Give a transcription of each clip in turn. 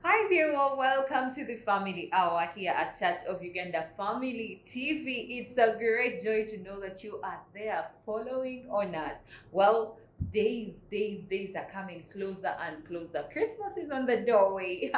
Hi viewer, welcome to the Family Hour here at Church of Uganda Family TV. It's a great joy to know that you are there following on us. Well, days are coming closer and closer. Christmas is on the doorway.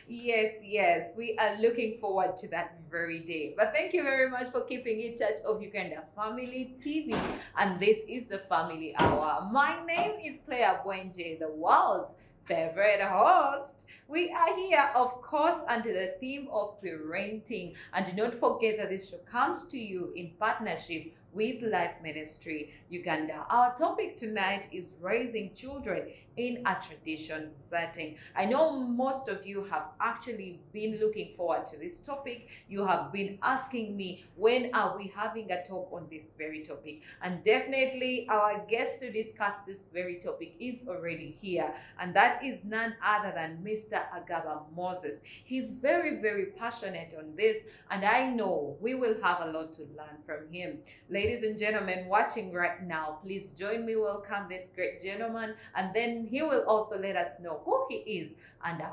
Yes, we are looking forward to that very day. But thank you very much for keeping it Church of Uganda Family TV. And this is the Family Hour. My name is Clare Bwenje, the world's favorite host. We are here, of course, under the theme of parenting. And do not forget that this show comes to you in partnership with Life Ministry Uganda. Our topic tonight is raising children in a tradition setting. I know most of you have actually been looking forward to this topic. You have been asking me, when are we having a talk on this very topic? And definitely our guest to discuss this very topic is already here, and that is none other than Mr. Agaba Moses. He's very passionate on this, and I know we will have a lot to learn from him. Ladies and gentlemen watching right now, please join me welcome this great gentleman, and then he will also let us know who he is and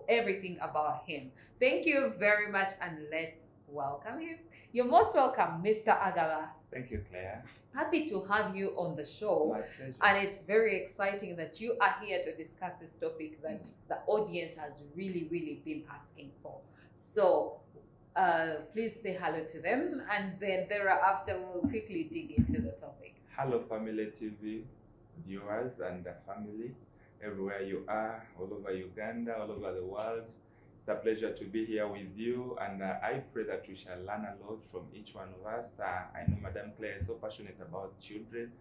everything about him. Thank you very much, and let's welcome him. You're most welcome, Mr. Agaba. Thank you, Claire. Happy to have you on the show. My pleasure. And it's very exciting that you are here to discuss this topic that the audience has really been asking for. So please say hello to them, and then thereafter we'll quickly dig into the topic. Hello, Family TV viewers and the family, everywhere you are, all over Uganda, all over the world. It's a pleasure to be here with you, and I pray that we shall learn a lot from each one of us. I know Madam Claire is so passionate about children.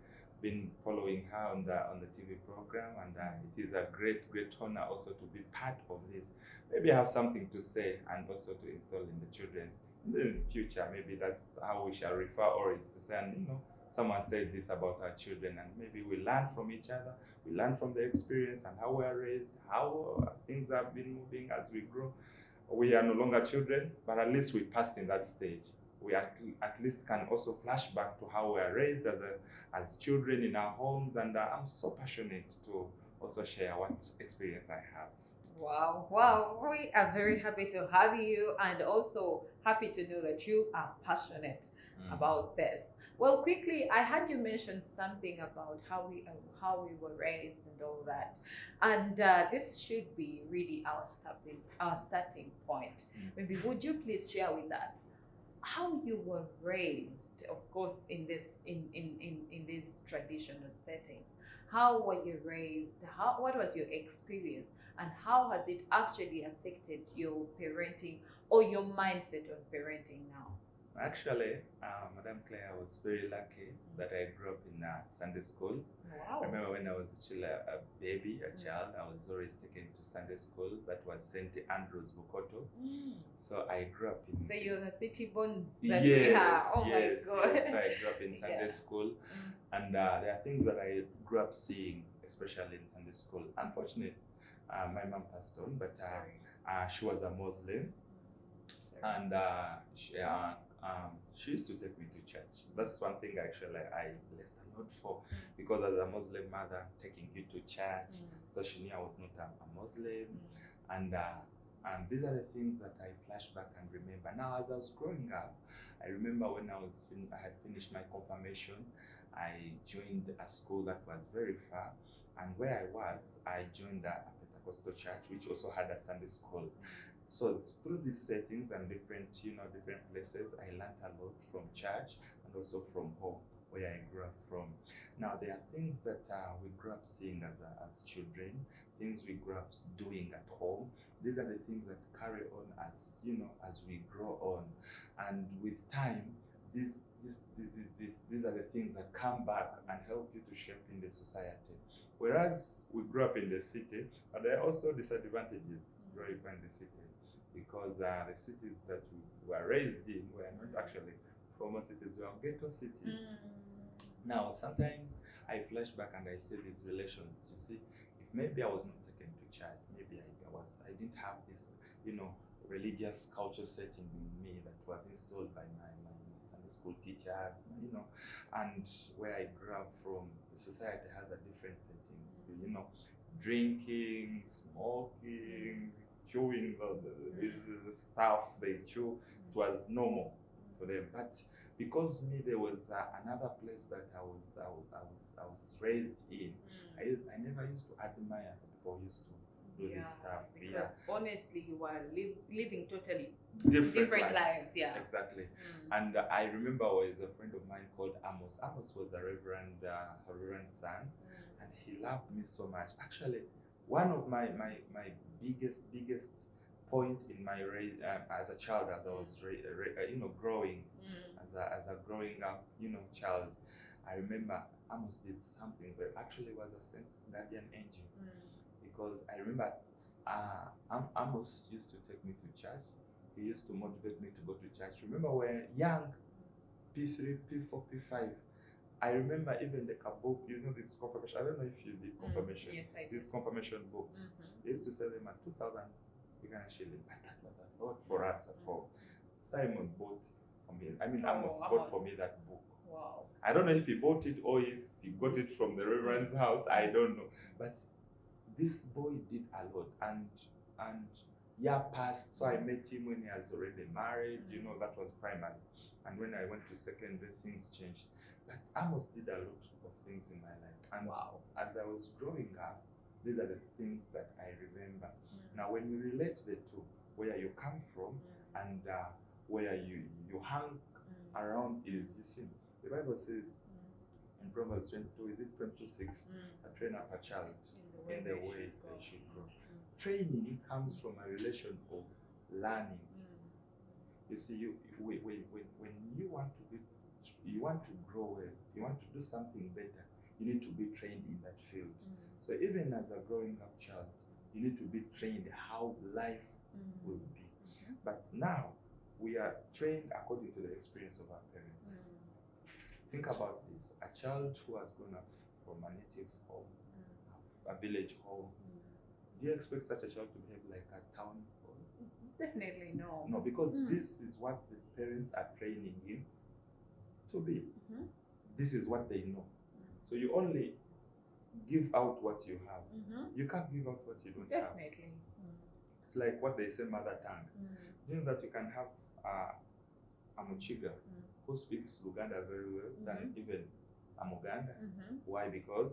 Been following her on the TV program, and it is a great honor also to be part of this. Maybe I have something to say and also to install in the children in the future. Maybe that's how we shall refer, or is to say, someone said this about our children, and maybe we learn from each other. We learn from the experience and how we are raised, how things have been moving as we grow. We are no longer children, but at least we passed in that stage. We at least can also flash back to how we are raised as children in our homes, and I'm so passionate to also share what experience I have. Wow, we are very happy to have you, and also happy to know that you are passionate about this. Well, quickly, I had you mention something about how we were raised and all that, and this should be really our starting point. Maybe would you please share with us how you were raised, of course, in this traditional setting? How were you raised? What was your experience, and how has it actually affected your parenting or your mindset on parenting now? Actually, Madam Claire, I was very lucky that I grew up in Sunday school. Wow. I remember when I was still a baby, a child, I was always taken to Sunday school. That was St. Andrew's Bukoto. So I grew up in... So you're the city born that we have. Oh my God. Yes. So I grew up in Sunday school. And there are things that I grew up seeing, especially in Sunday school. Unfortunately, my mom passed on, but she was a Muslim. And she used to take me to church. That's one thing actually I blessed a lot for, because as a Muslim mother, taking you to church, because she knew I was not a Muslim. And these are the things that I flash back and remember. Now, as I was growing up, I remember when I had finished my confirmation, I joined a school that was very far. And where I was, I joined a Pentecostal church, which also had a Sunday school. So through these settings and different places, I learned a lot from church and also from home, where I grew up from. Now, there are things that we grew up seeing as children, things we grew up doing at home. These are the things that carry on as we grow on, and with time, these are the things that come back and help you to shape in the society. Whereas we grew up in the city, but there are also disadvantages growing up in the city, because the cities that we were raised in were not actually former cities, were ghetto cities. Now, sometimes I flash back and I see these relations. You see, if maybe I was not taken to church, maybe I didn't have this, religious culture setting in me that was installed by my Sunday school teachers, and where I grew up from, the society has a different settings, drinking, smoking, chewing this stuff they chew. It was normal for them. But because me, there was another place that I was raised in. I never used to admire people used to do this stuff. Because honestly, you were living totally Different lives. Yeah. Exactly. And I remember there was a friend of mine called Amos. Amos was a reverend son, and he loved me so much. Actually, one of my biggest point in my as a child, as I was growing, as a growing up child, I remember Amos did something that actually was a Saint Guardian Angel, because I remember Amos used to take me to church. He used to motivate me to go to church. Remember when young, P3, P4, P5, I remember even the book, this confirmation. I don't know if you did confirmation. Yes, I did. These confirmation books. They used to sell them at 2,000 Uganda shilling. But that was a lot for us at home. Simon bought for me. Amos bought for me that book. Wow. I don't know if he bought it or if he got it from the Reverend's house. I don't know. But this boy did a lot, and year passed, so I met him when he was already married. That was primary. And when I went to secondary, things changed. But Amos did a lot of things in my life. And as I was growing up, these are the things that I remember. Now, when you relate the two, where you come from and where you hang around is, you see, the Bible says in Proverbs 22, is it 26, train up a child in the way they should go. Training comes from a relation of learning. You see, when you want to grow well, you want to do something better, you need to be trained in that field. So even as a growing up child, you need to be trained how life will be. But now we are trained according to the experience of our parents. Think about this: a child who has grown up from a native home, a village home. Do you expect such a child to behave like a town boy? Definitely no. No, because this is what the parents are training him to be. This is what they know. So you only give out what you have. You can't give out what you don't have. Definitely. It's like what they say, mother tongue. You know that you can have a Muchiga who speaks Luganda very well than even a Muganda. Why? Because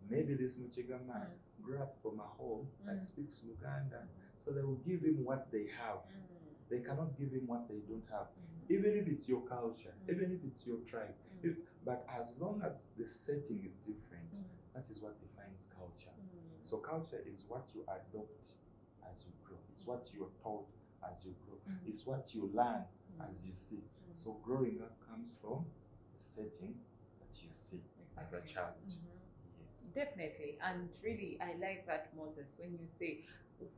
maybe this Muchiga man grew up from a home that speaks Luganda, so they will give him what they have. They cannot give him what they don't have, even if it's your culture, even if it's your tribe. But as long as the setting is different, that is what defines culture. So culture is what you adopt as you grow. It's what you are taught as you grow. It's what you learn as you see. So growing up comes from the settings that you see as a child. Definitely. And really, I like that, Moses, when you say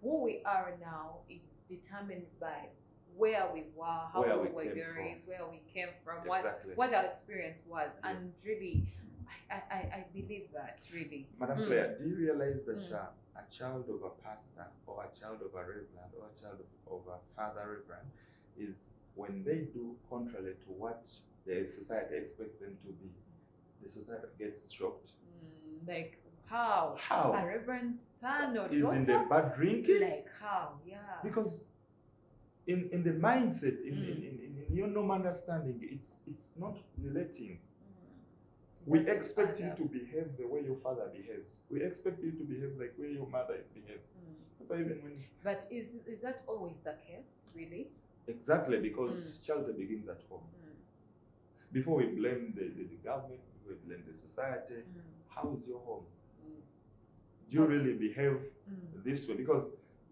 who we are now is determined by where we were, how we were raised, where we came from, what our experience was. And really, I believe that, really. Madam Claire, do you realize that a child of a pastor or a child of a reverend or a child of a father reverend is, when they do contrary to what the society expects them to be, the society gets shocked. Like how? A reverend son or is daughter? In the bad drinking? Like how? Yeah. Because in the mindset, in your normal understanding, it's not relating. We expect you to behave the way your father behaves. We expect you to behave like way your mother behaves. So even when. But is that always the case, really? Exactly, because childhood begins at home. Before we blame the government, before we blame the society, how is your home? Do you really behave this way? Because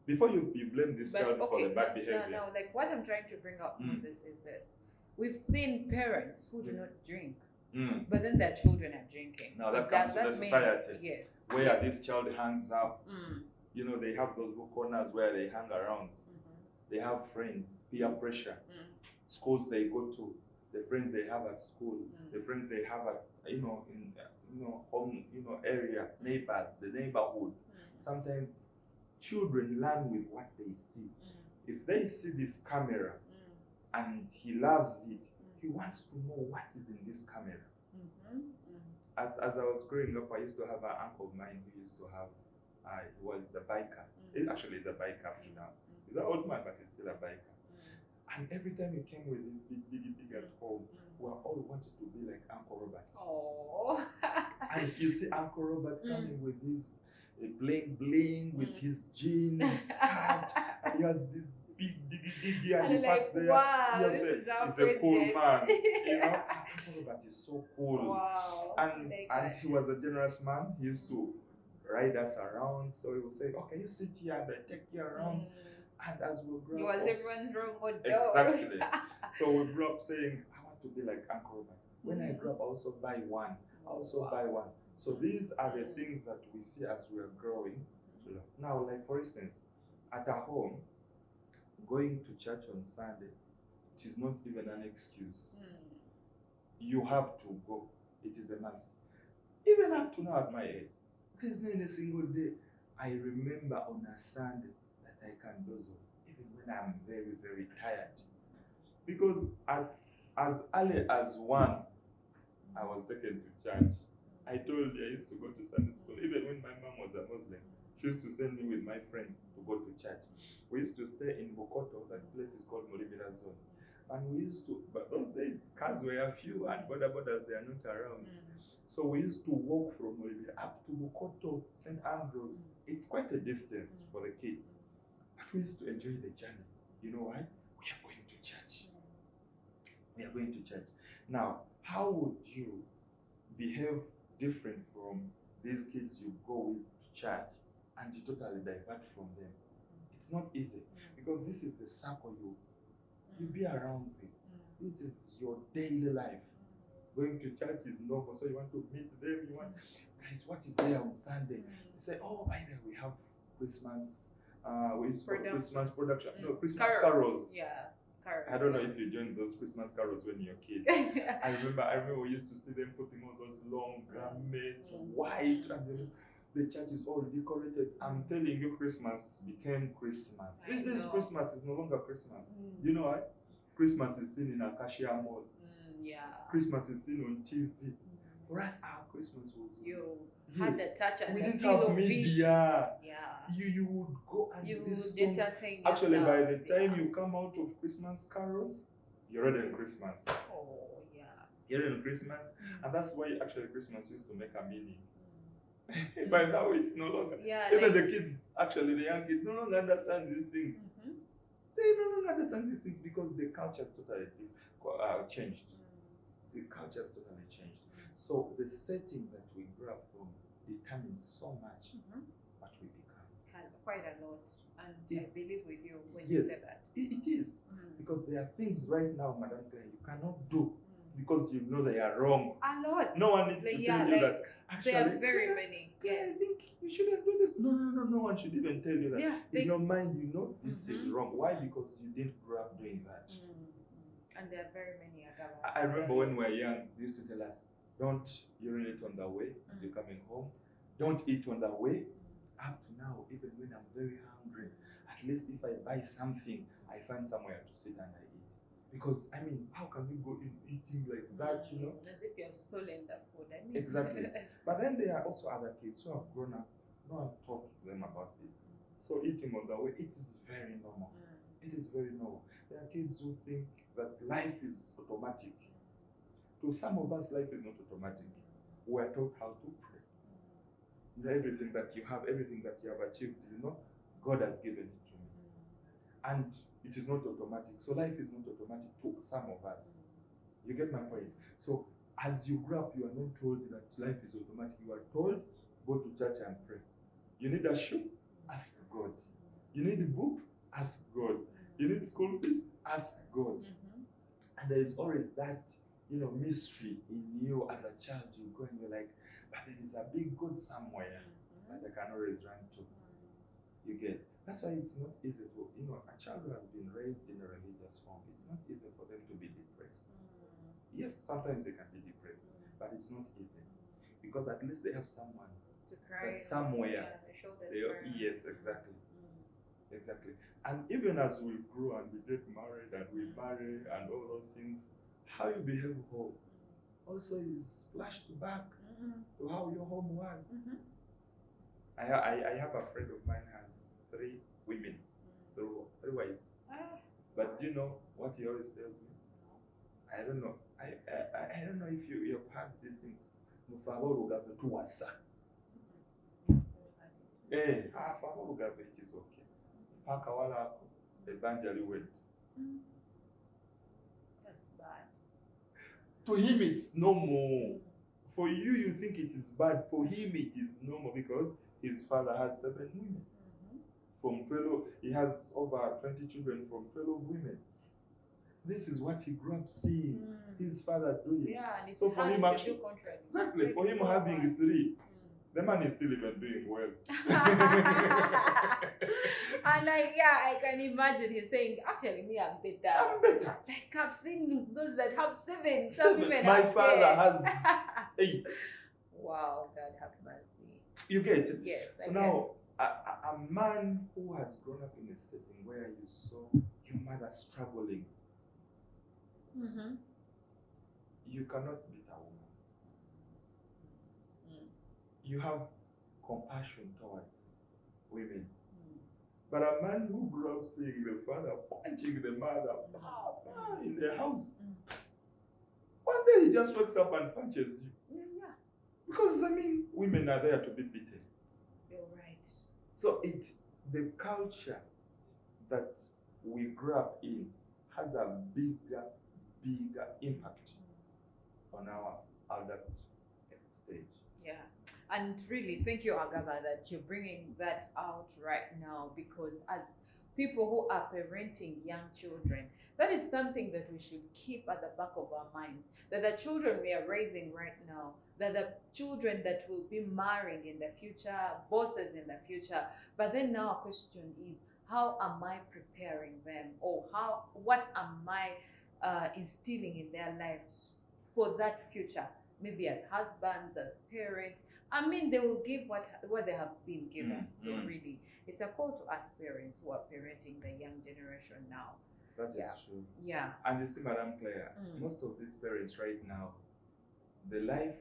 before you blame this child for the bad behavior. No, like what I'm trying to bring up, Moses, is this. We've seen parents who do not drink, but then their children are drinking. Now that comes to the society. Yes. Where this child hangs up. They have those corners where they hang around. They have friends, peer pressure. Schools they go to, the friends they have at school, the friends they have at home, area, neighbors, the neighborhood. Sometimes children learn with what they see. If they see this camera and he loves it, he wants to know what is in this camera. As I was growing up, I used to have an uncle of mine who used to have, he was a biker. Actually, he's a biker up to now. He's an old man, but he's still a biker. And every time he came with his big at home, we all wanted to be like Uncle Robert. Oh. And you see Uncle Robert coming with his bling with his jeans, skirt, and he has this big diggy and he parks there. Wow, He's a cool man. You know, Uncle Robert is so cool. Wow. And he was a generous man. He used to ride us around. So he would say, okay, you sit here and I take you around. And as we grew he up, was everyone's role model. Exactly. So we grew up saying, I want to be like Uncle Robert. When I grew up, I also buy one. So these are the things that we see as we are growing. Now, like for instance, at our home, going to church on Sunday, it is not even an excuse. You have to go. It is a must. Even up to now at my age, there's not a single day I remember on a Sunday that I can doze off, even when I'm very, very tired. Because as early as 1, I was taken to church. I told you I used to go to Sunday school. Even when my mom was a Muslim, she used to send me with my friends to go to church. We used to stay in Bokoto, that place is called Moribira Zone. And we used to, but those days, cars were a few and borders, they are not around. So we used to walk from Moribira up to Bokoto, St. Ambrose. It's quite a distance for the kids. But we used to enjoy the journey. You know why? We are going to church. We are going to church. Now, how would you behave different from these kids you go with to church and you totally divert from them? It's not easy because this is the circle you be around with. This is your daily life. Going to church is normal, so you want to meet them. You want, guys, what is there on Sunday? They say, oh, by the way, we have Christmas. We used to call Christmas production. No, Christmas carols. Yeah. Carols. I don't know if you joined those Christmas carols when you were a kid. I remember we used to see them putting all those long garments, white, and the church is all decorated. I'm telling you, Christmas became Christmas. This Christmas is no longer Christmas. You know what? Christmas is seen in Acacia Mall. Christmas is seen on TV. For us, our Christmas was had the touch and we the didn't feel have of media. it. You would go and you this would song. entertain Actually, yourself. by the time you come out of Christmas carols, you're already in Christmas. Oh yeah. You're in Christmas, and that's why actually Christmas used to make a meaning. By now, it's no longer. Yeah. Even the kids, actually, the young kids, no longer understand these things. They no longer understand these things because the culture has totally changed. The culture has totally changed. So the setting that we grew up from determines so much what we become. Quite a lot. And I believe with you when you say that. It is. Because there are things right now, Madam Clare, you cannot do because you know they are wrong. A lot. No one needs to tell you that. Actually, there are very many. I think you shouldn't do this. No one should even tell you that. In your mind, you know this is wrong. Why? Because you didn't grow up doing that. And there are very many. I remember when we were young, they used to tell us, don't urinate on the way as you're coming home. Don't eat on the way. Up to now, even when I'm very hungry, at least if I buy something, I find somewhere to sit and I eat. Because, I mean, how can we go in eating like that, you know? As if you have stolen the food, I mean. Exactly. But then there are also other kids who have grown up. No one talked to them about this. So eating on the way, it is very normal. It is very normal. There are kids who think that life is automatic. To some of us, life is not automatic. We are taught how to pray. Everything that you have, everything that you have achieved, you know, God has given it to me. And it is not automatic. So life is not automatic to some of us. You get my point? So as you grow up, you are not told that life is automatic. You are told, go to church and pray. You need a shoe? Ask God. You need books? Ask God. You need school fees? Ask God. And there is always that, mystery in you as a child. You go and you're like, but there is a big God somewhere that I can always run to. You get? That's why it's not easy to, a child who has been raised in a religious form, it's not easy for them to be depressed. Yes, sometimes they can be depressed, but it's not easy. Because at least they have someone to cry somewhere. Yes, exactly. Exactly. And even as we grow and we get married and we marry and all those things, how you behave home also is flashed back to how your home was. I have a friend of mine has 3 women, 3 do you know what he always tells me? I don't know. I don't know if you've heard these things. Mufaborugabe to wasa. Faborugabe it is okay. Paka wala evangelically went. That's bad. To him it's normal. For you, you think it is bad. For him, it is normal because his father had 7 women. From fellow, he has over 20 children from fellow women. This is what he grew up seeing his father doing. Yeah, and it's so for him actually, exactly, like for him having 3, the man is still even doing well. And I can imagine he's saying, actually, me, I'm better. I'm better. Like I've seen those that have 7. Some 7. women My have father 10. has 8. Wow, God have mercy. You get it? Yes. So now, a man who has grown up in a setting where you saw your mother struggling, you cannot beat a woman. You have compassion towards women. But a man who grew up seeing the father punching the mother in the house, one day he just wakes up and punches you. Yeah. Because, I mean, women are there to be beaten. You're right. So the culture that we grew up in has a bigger impact on our adult stage. Yeah. And really, thank you, Agaba, that you're bringing that out right now, because as people who are parenting young children, that is something that we should keep at the back of our minds. That the children we are raising right now, that the children that will be marrying in the future, bosses in the future. But then now our question is, how am I preparing them? Or what am I instilling in their lives for that future? Maybe as husbands, as parents. I mean, they will give what they have been given. So really, it's a call to us parents who are parenting the young generation now. That is true. Yeah. And you see, Madam Claire, most of these parents right now, the life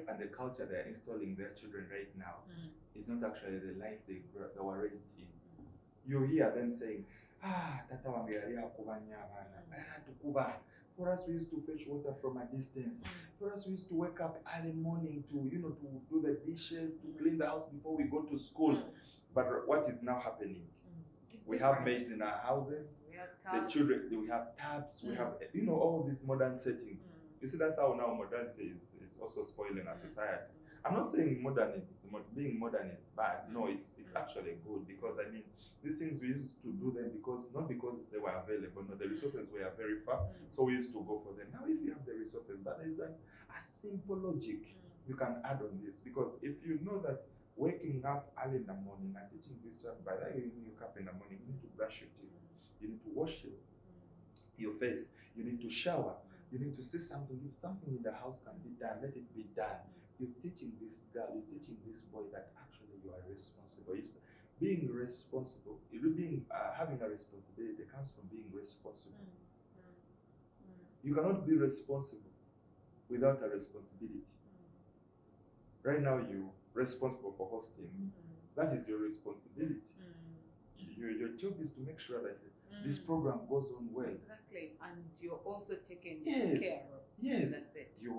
and the culture they are installing their children right now is not actually the life they were raised in. You hear them saying, tata wangealia kubanya bana. For us, we used to fetch water from a distance. For us, we used to wake up early morning to do the dishes, to clean the house before we go to school. But what is now happening? We have maids in our houses. We have tabs. The children, we have tabs. We have, all these modern settings. You see, that's how now modernity is also spoiling our society. I'm not saying being modern is bad. No, it's actually good, because I mean, these things we used to do them not because they were available. No, the resources were very far, so we used to go for them. Now, if you have the resources, that is a simple logic you can add on this, because if you know that waking up early in the morning and teaching this child, by the time you wake up in the morning, you need to brush your teeth, you need to wash your face, you need to shower, you need to see something. If something in the house can be done, let it be done. You're teaching this girl, you're teaching this boy that actually you are responsible. Being responsible, having a responsibility comes from being responsible. You cannot be responsible without a responsibility. Right now, you're responsible for hosting. That is your responsibility. Your job is to make sure that this program goes on well. Exactly, and you're also taking care of. Yes. That's it. You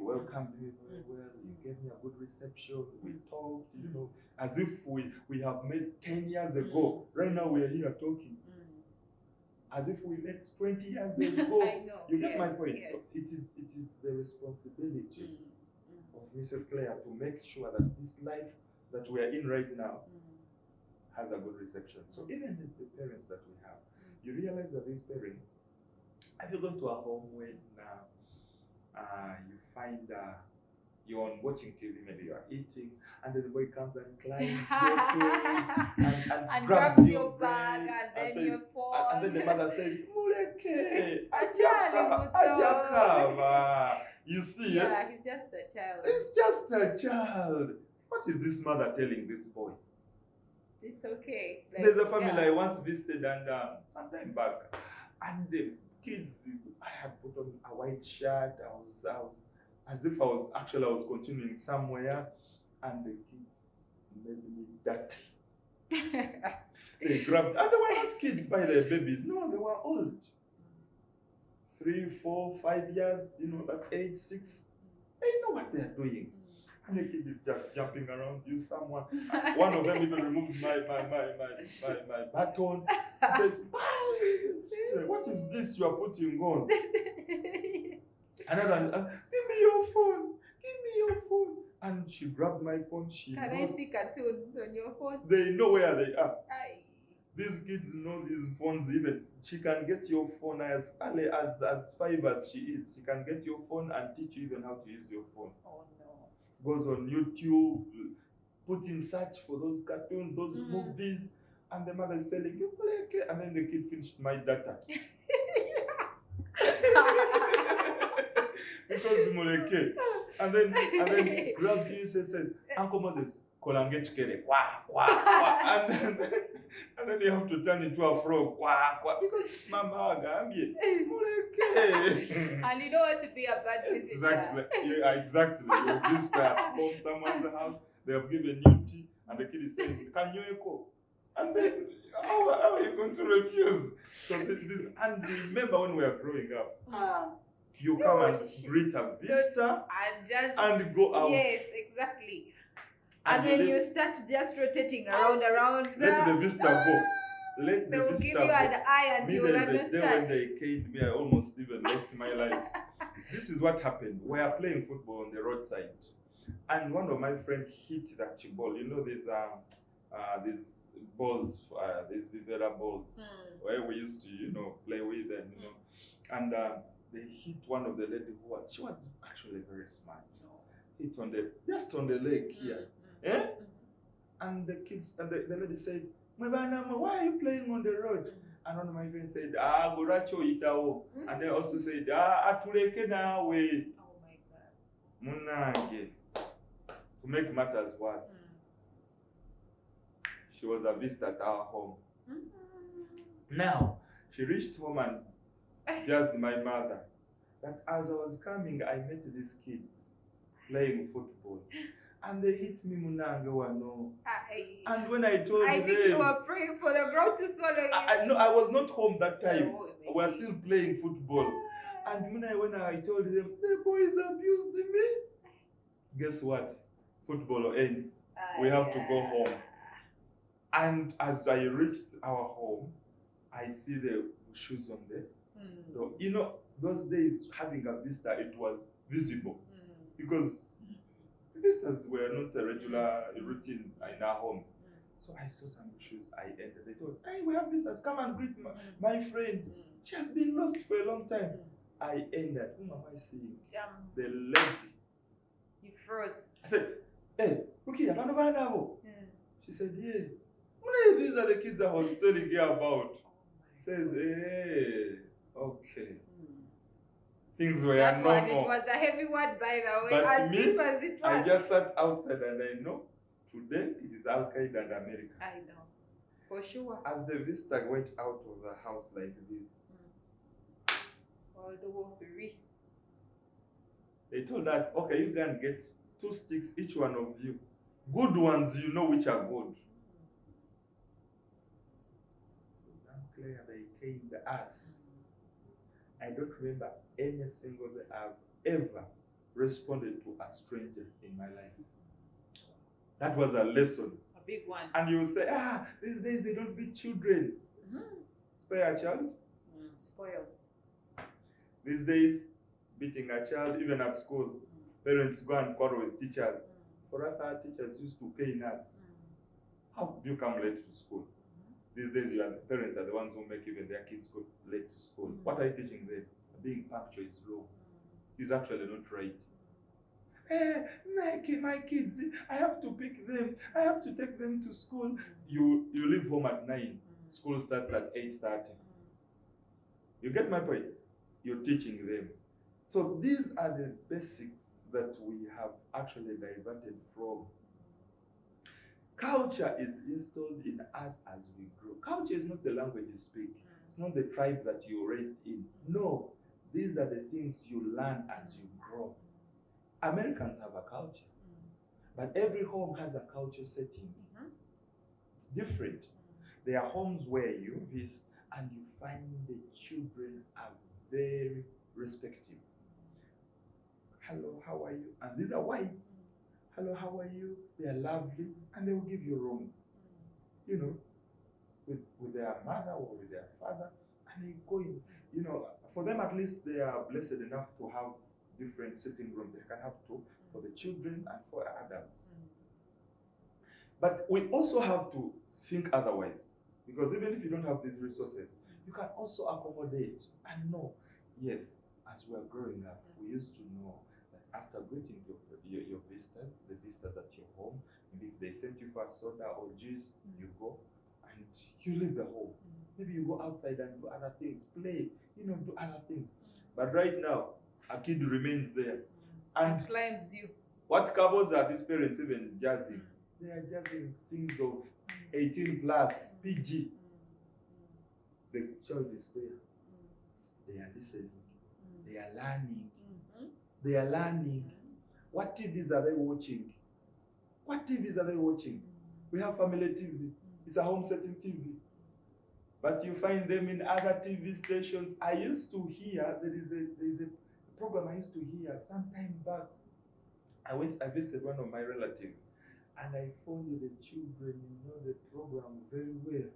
welcomed me very well. You gave me a good reception. We talked, as if we have met 10 years ago. Right now we are here talking. As if we met 20 years ago. I know. You get my point. Yes. So it is the responsibility of Mrs. Clare to make sure that this life that we are in right now has a good reception. So even the parents that we have, you realize that these parents, if you go to a home where now you find you're on watching TV, maybe you are eating, and then the boy comes and climbs your cake and grabs your bag and then says, your phone. and then the mother says, Muleke, Achali Ajakava. You see, yeah, he's just a child. It's just a child. What is this mother telling this boy? It's okay. There's a family I once visited, and sometime back, and the kids, I had put on a white shirt. I was as if I was continuing somewhere, and the kids made me dirty. They grabbed, and they were not kids by their babies. No, they were old. 3, 4, 5 years, that age, 6. They know what they are doing. And the kid is just jumping around you. Someone, one of them even removed my baton. He said, "What is this you are putting on?" Another one, "Give me your phone. Give me your phone." And she grabbed my phone. Can I see cartoons on your phone? They know where they are. Aye. These kids know these phones. Even she can get your phone as early as 5 as she is. She can get your phone and teach you even how to use your phone. Oh no. Goes on YouTube, put in search for those cartoons, those movies, and the mother is telling you, and then the kid finished my data. Because Muleke. And then grabbed you and said, "Uncle Moses, kolange chikere, kwa, kwa, kwa." And then you have to turn into a frog, kwa, kwa, because Mama Gambie, Muleke. And you don't want to be a bad visitor. Exactly. Yeah, exactly. You visit at home, someone's house, they have given you tea, and the kid is saying, "Can you echo?" And then, how are you going to refuse? So this, and remember when we are growing up, you come and greet a visitor and go out. Yes, exactly. And then you start just rotating around. Let the visitor go. Let they the will visitor give you go. an eye and you will understand. There when they caned me, I almost even lost my life. This is what happened. We are playing football on the roadside, and one of my friends hit that ball. These balls, these Vivera balls, where we used to, play with them, and they hit one of the lady she was actually very smart. Hit just on the leg here. And the kids, and the lady said, "Mwebanama, why are you playing on the road?" And one of my friends said, "Goracho itao." And they also said, "Atuleke na we." Oh my God. Munange. To make matters worse, she was a visitor at our home. Now, she reached home and just my mother that as I was coming, I met these kids playing football. And they hit me, Munange wano. And when I told them, I think you were praying for the ground to swallow you. No, I was not home that time. We were still playing football. And when I told them, the boys abused me. Guess what? Football ends. We have to go home. And as I reached our home, I see the shoes on there. So, those days having a visitor, it was visible. Because visitors were not a regular routine in our homes. So I saw some shoes. I entered. They told, "Hey, we have visitors. Come and greet my friend. She has been lost for a long time." I entered. Whom am I seeing? The lady. You froze. I said, "Hey, Rukia, she said, "Yeah. These are the kids I was telling you about." Says, "Hey, okay." Things were normal. It was a heavy word, by the way. But as me, deep as it was. I just sat outside and I know today it is Al Qaeda and America. I know, for sure. As the visitor went out of the house like this, World War III. They told us, "Okay, you can get 2 sticks, each one of you. Good ones, you know which are good." Clare, they caned us. I don't remember any single day I've ever responded to a stranger in my life. That was a lesson. A big one. And you say, these days they don't beat children. Spare a child? Spoiled. These days, beating a child, even at school, parents go and quarrel with teachers. For us, our teachers used to cane us. How do you come late to school? These days, the parents are the ones who make even their kids go late to school. What are you teaching them? Being punctual is wrong. It's actually not right. Hey, my kids, I have to pick them. I have to take them to school. You leave home at 9. School starts at 8:30. You get my point? You're teaching them. So these are the basics that we have actually diverted from. Culture is installed in us as we grow. Culture is not the language you speak. It's not the tribe that you raised in. No, these are the things you learn as you grow. Americans have a culture, but every home has a culture setting. It's different. There are homes where you visit and you find the children are very respectful. Hello, how are you? And these are whites. Hello, how are you? They are lovely, and they will give you room, you know, with their mother or with their father, and they go in, you know, for them at least they are blessed enough to have different sitting rooms. They can have two for the children and for adults. But we also have to think otherwise, because even if you don't have these resources, you can also accommodate and know, yes, as we are growing up, we used to know that after greeting your visitors, the visitors at your home, maybe if they sent you for a soda or juice, you go and you leave the home. Maybe you go outside and do other things, play, you know, do other things. But right now, a kid remains there and claims you. What couples are these parents even judging? They are judging things of 18 plus, PG. The child is there. They are listening. They are learning. They are learning. What TVs are they watching? What TVs are they watching? We have family TV. It's a home setting TV. But you find them in other TV stations. I used to hear, there is a program I used to hear some time back. I visited one of my relatives, and I found the children know the program very well.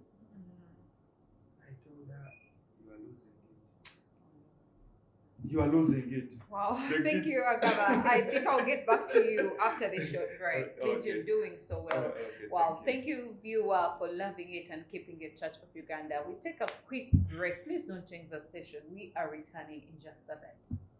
I told her, you are losing it. You are losing it. Wow, thank you, Agaba. I think I'll get back to you after the short break. Please, Okay. you're doing so well. Okay, Wow, thank you, viewer, for loving it and keeping it Church of Uganda. We take a quick break. Please don't change the station. We are returning in just a bit.